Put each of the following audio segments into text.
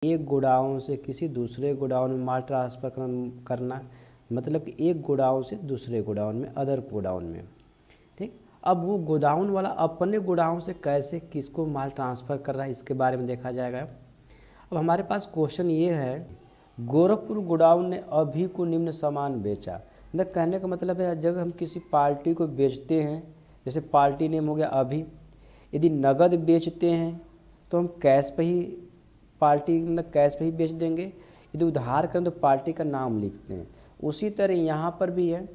एक गोडाउन से किसी दूसरे गोडाउन में माल ट्रांसफ़र करना, मतलब कि एक गोडाउन से दूसरे गोडाउन में, अदर गोडाउन में। ठीक, अब वो गोडाउन वाला अपने गोडाउन से कैसे किसको माल ट्रांसफ़र कर रहा है, इसके बारे में देखा जाएगा। अब हमारे पास क्वेश्चन ये है, गोरखपुर गोडाउन ने अभी को निम्न सामान बेचा। मतलब कहने का मतलब है, जब हम किसी पार्टी को बेचते हैं, जैसे पार्टी नेम हो गया अभी, यदि नगद बेचते हैं तो हम कैश पे ही पार्टी, मतलब कैश पे ही बेच देंगे। यदि उधार करें तो पार्टी का नाम लिखते हैं। उसी तरह यहाँ पर भी है।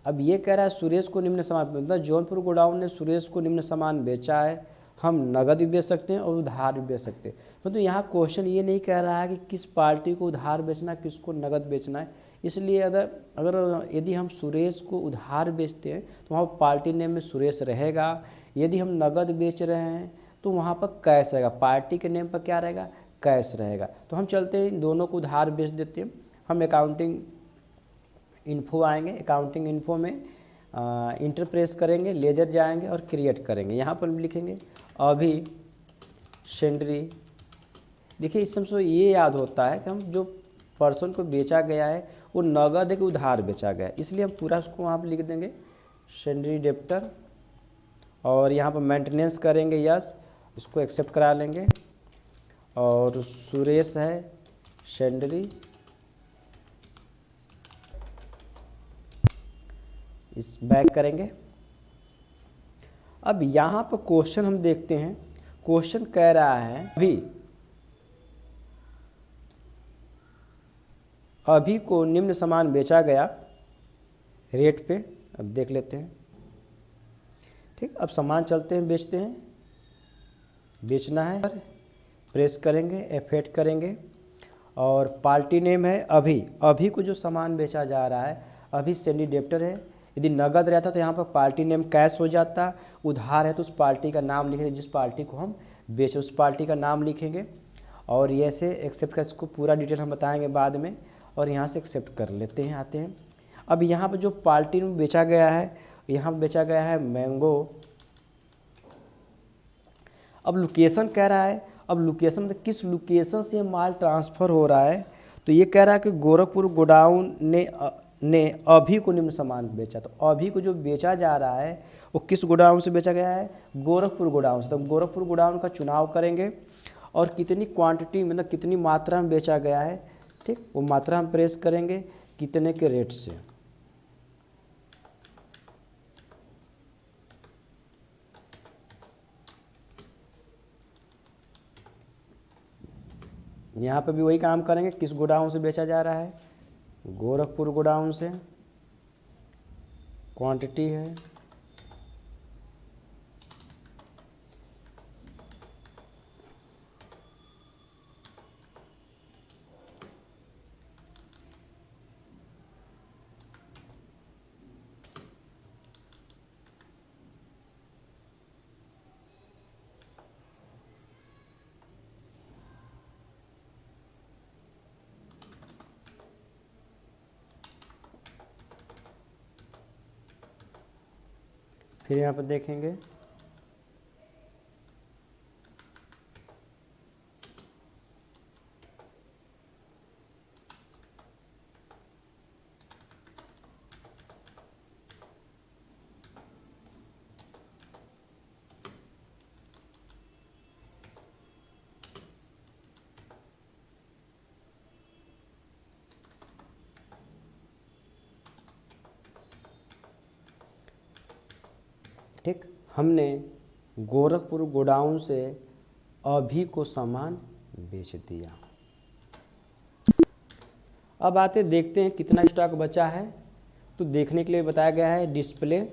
अब ये कह रहा है सुरेश को निम्न सामान, मतलब जौनपुर गोडाउन ने सुरेश को निम्न सामान बेचा है। हम नगद भी बेच सकते हैं और उधार भी बेच सकते हैं। मतलब यहाँ क्वेश्चन ये नहीं कह रहा है कि किस पार्टी को उधार बेचना है, किसको नगद बेचना है। इसलिए अगर यदि हम सुरेश को उधार बेचते हैं तो वहाँ पार्टी नेम में सुरेश रहेगा। यदि हम नगद बेच रहे हैं तो वहाँ पर कैश रहेगा, पार्टी के नेम पर क्या रहेगा, कैश रहेगा। तो हम चलते हैं, इन दोनों को उधार बेच देते हैं। हम अकाउंटिंग इन्फो आएंगे, अकाउंटिंग इन्फो में इंटर प्रेस करेंगे, लेजर जाएंगे और क्रिएट करेंगे। यहाँ पर लिखेंगे अभी सेंडरी। देखिए इस सबसे ये याद होता है कि हम जो पर्सन को बेचा गया है वो नगद है कि उधार बेचा गया है, इसलिए हम पूरा उसको वहाँ पर लिख देंगे सेंडरी डेप्टर। और यहाँ पर मेंटेनेंस करेंगे यस, इसको एक्सेप्ट करा लेंगे। और सुरेश है सेंडरी, इस बैक करेंगे। अब यहाँ पर क्वेश्चन हम देखते हैं। क्वेश्चन कह रहा है अभी को निम्न सामान बेचा गया रेट पे। अब देख लेते हैं। ठीक, अब सामान चलते हैं, बेचते हैं। बेचना है, प्रेस करेंगे, F8 करेंगे। और पार्टी नेम है अभी को जो सामान बेचा जा रहा है, अभी सेंडी डेप्टर है। यदि नगद रहता तो यहाँ पर पार्टी नेम कैश हो जाता। उधार है तो उस पार्टी का नाम लिखेंगे, जिस पार्टी को हम बेचे उस पार्टी का नाम लिखेंगे। और ये से एक्सेप्ट कर, इसको पूरा डिटेल हम बताएंगे बाद में। और यहाँ से एक्सेप्ट कर लेते हैं, आते हैं। अब यहाँ पर जो पार्टी में बेचा गया है, यहाँ बेचा गया है मैंगो। अब लोकेशन कह रहा है, अब लोकेशन मतलब किस लोकेशन से माल ट्रांसफ़र हो रहा है। तो ये कह रहा है कि गोरखपुर गोडाउन ने अभी को निम्न सामान बेचा। तो अभी को जो बेचा जा रहा है वो किस गोडाउन से बेचा गया है, गोरखपुर गोडाउन से। तो गोरखपुर गोडाउन का चुनाव करेंगे और कितनी क्वांटिटी, मतलब कितनी मात्रा में बेचा गया है, ठीक, वो मात्रा हम प्रेस करेंगे कितने के रेट से। यहाँ पे भी वही काम करेंगे, किस गोडाउन से बेचा जा रहा है, गोरखपुर गोडाउन से। क्वांटिटी है फिर यहाँ पर देखेंगे ठीक, हमने गोरखपुर गोडाउन से अभी को सामान बेच दिया। अब आते देखते हैं कितना स्टॉक बचा है। तो देखने के लिए बताया गया है डिस्प्ले,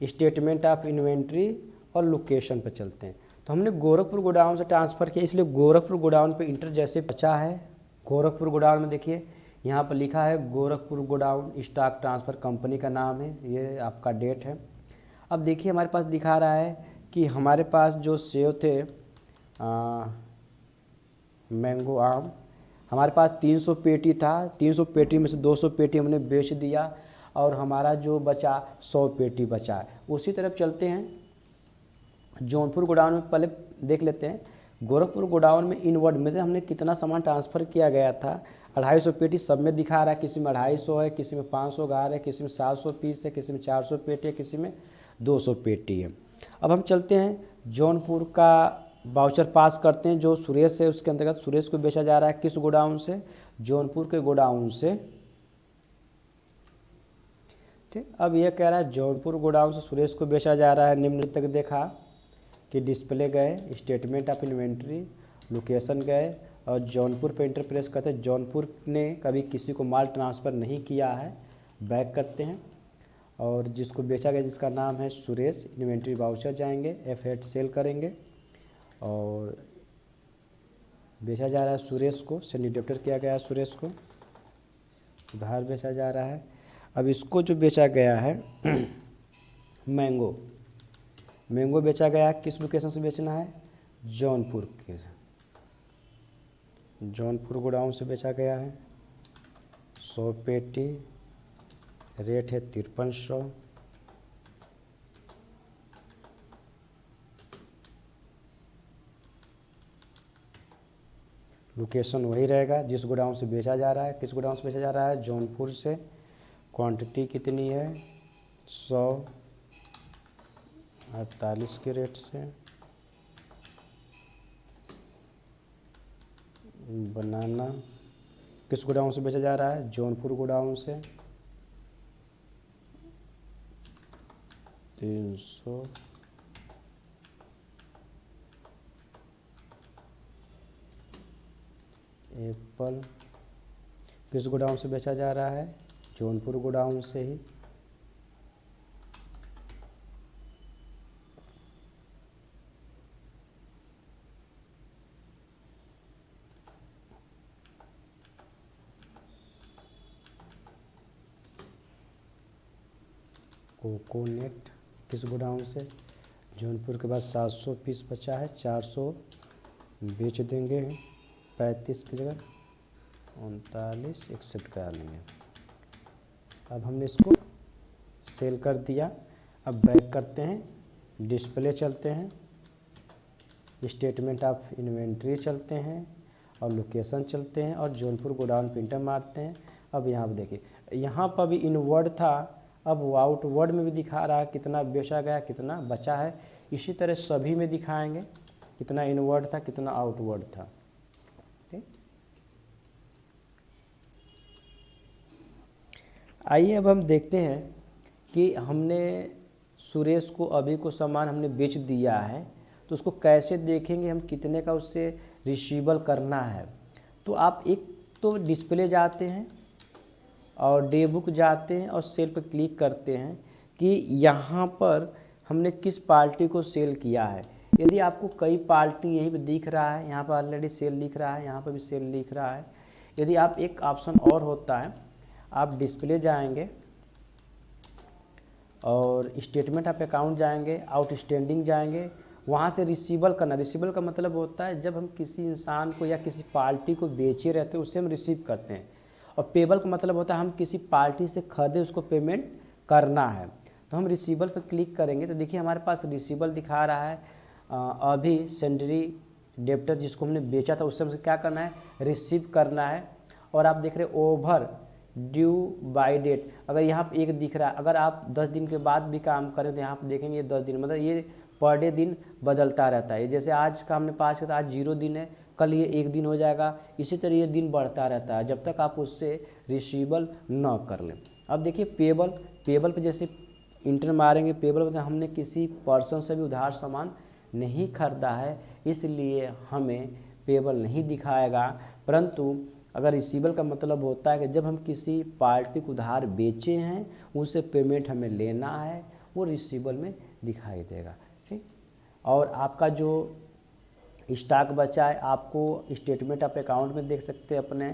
स्टेटमेंट ऑफ इन्वेंट्री और लोकेशन पर चलते हैं। तो हमने गोरखपुर गोडाउन से ट्रांसफ़र किया, इसलिए गोरखपुर गोडाउन पे इंटर जैसे बचा है। गोरखपुर गोडाउन में देखिए यहाँ पर लिखा है Gorakhpur godown stock transfer company का नाम है, ये आपका डेट है। अब देखिए हमारे पास दिखा रहा है कि हमारे पास जो सेव थे मैंगो आम, हमारे पास 300 पेटी था। 300 पेटी में से 200 पेटी हमने बेच दिया और हमारा जो बचा 100 पेटी बचा है। उसी तरफ चलते हैं, जौनपुर गोडाउन में पहले देख लेते हैं गोरखपुर गोडाउन में इनवर्ड में हमने कितना सामान ट्रांसफ़र किया गया था, 250 पेटी सब में दिखा रहा है, किसी में 250 है, किसी में 500 गार है, किसी में 700 पीस है, किसी में 400 पेटी है, किसी में 200 पेटी है। अब हम चलते हैं जौनपुर का वाउचर पास करते हैं, जो सुरेश है उसके अंतर्गत सुरेश को बेचा जा रहा है किस गोडाउन से, जौनपुर के गोडाउन से। ठीक, अब यह कह रहा है जौनपुर गोडाउन से सुरेश को बेचा जा रहा है। निम्न तक देखा कि डिस्प्ले गए, स्टेटमेंट ऑफ इन्वेंट्री, लोकेशन गए और जौनपुर पे इंटर प्रेस करते हैं। जौनपुर ने कभी किसी को माल ट्रांसफ़र नहीं किया है, बैक करते हैं और जिसको बेचा गया जिसका नाम है सुरेश, इन्वेंट्री वाउचर जाएंगे, F8 सेल करेंगे और बेचा जा रहा है सुरेश को, सेंड डिडक्टर किया गया है सुरेश को, उधार बेचा जा रहा है। अब इसको जो बेचा गया है मैंगो बेचा गया, किस लोकेशन से बेचना है, जौनपुर के, जौनपुर गोडाउन से बेचा गया है। 100 पेटी, रेट है 5300। लोकेशन वही रहेगा जिस गोडाउन से बेचा जा रहा है। किस गोडाउन से बेचा जा रहा है, जौनपुर से। क्वांटिटी कितनी है, 148 के रेट से। बनाना किस गोडाउन से बेचा जा रहा है, जौनपुर गोडाउन से। 300। एप्पल किस गोडाउन से बेचा जा रहा है, जौनपुर गोडाउन से ही। कोकोनेट किस गोडाउन से, जौनपुर के बाद 700 पीस बचा है, 400 बेच देंगे, 35 की जगह 39 61 करा लेंगे। अब हमने इसको सेल कर दिया। अब बैक करते हैं, डिस्प्ले चलते हैं, स्टेटमेंट ऑफ इन्वेंट्री चलते हैं और लोकेशन चलते हैं और जौनपुर गोडाउन पे इंटर मारते हैं। अब यहाँ पर देखिए, यहाँ पर भी इनवर्ड था, अब वो आउटवर्ड में भी दिखा रहा है कितना बेचा गया, कितना बचा है। इसी तरह सभी में दिखाएंगे कितना इनवर्ड था, कितना आउटवर्ड था। ठीक, आइए अब हम देखते हैं कि हमने सुरेश को अभी को सामान हमने बेच दिया है, तो उसको कैसे देखेंगे हम, कितने का उससे रिसीवेबल करना है। तो आप एक तो डिस्प्ले जाते हैं और डे बुक जाते हैं और सेल पर क्लिक करते हैं कि यहाँ पर हमने किस पार्टी को सेल किया है। यदि आपको कई पार्टी यहीं पे दिख रहा है, यहाँ पर ऑलरेडी सेल लिख रहा है, यहाँ पर भी सेल लिख रहा है। यदि आप एक ऑप्शन और होता है, आप डिस्प्ले जाएंगे और स्टेटमेंट ऑफ अकाउंट जाएंगे, आउटस्टैंडिंग जाएंगे, वहाँ से रिसीवेबल करना। रिसीवेबल का मतलब होता है जब हम किसी इंसान को या किसी पार्टी को बेचे रहते हैं उससे हम रिसीव करते हैं। और पेबल का मतलब होता है हम किसी पार्टी से खरीदे उसको पेमेंट करना है। तो हम रिसीवेबल पर क्लिक करेंगे तो देखिए हमारे पास रिसीवेबल दिखा रहा है। अभी सेंडरी डेप्टर जिसको हमने बेचा था उससे हमसे क्या करना है, रिसीव करना है। और आप देख रहे ओवर ड्यू बाय डेट, अगर यहाँ पर 1 दिख रहा है, अगर आप 10 दिन के बाद भी काम करें तो यहाँ पर देखेंगे ये 10 दिन, मतलब ये पर डे दिन बदलता रहता है। जैसे आज का हमने पास किया था, आज 0 दिन है, कल ये 1 दिन हो जाएगा। इसी तरह ये दिन बढ़ता रहता है जब तक आप उससे रिसीवेबल न कर लें। अब देखिए पेबल पे जैसे इंटर मारेंगे, पेबल मतलब हमने किसी पर्सन से भी उधार सामान नहीं खरीदा है, इसलिए हमें पेबल नहीं दिखाएगा। परंतु अगर रिसीवेबल का मतलब होता है कि जब हम किसी पार्टी को उधार बेचे हैं उससे पेमेंट हमें लेना है, वो रिसीवेबल में दिखाई देगा। ठीक, और आपका जो स्टॉक बचा है आपको स्टेटमेंट ऑफ अकाउंट में देख सकते हैं अपने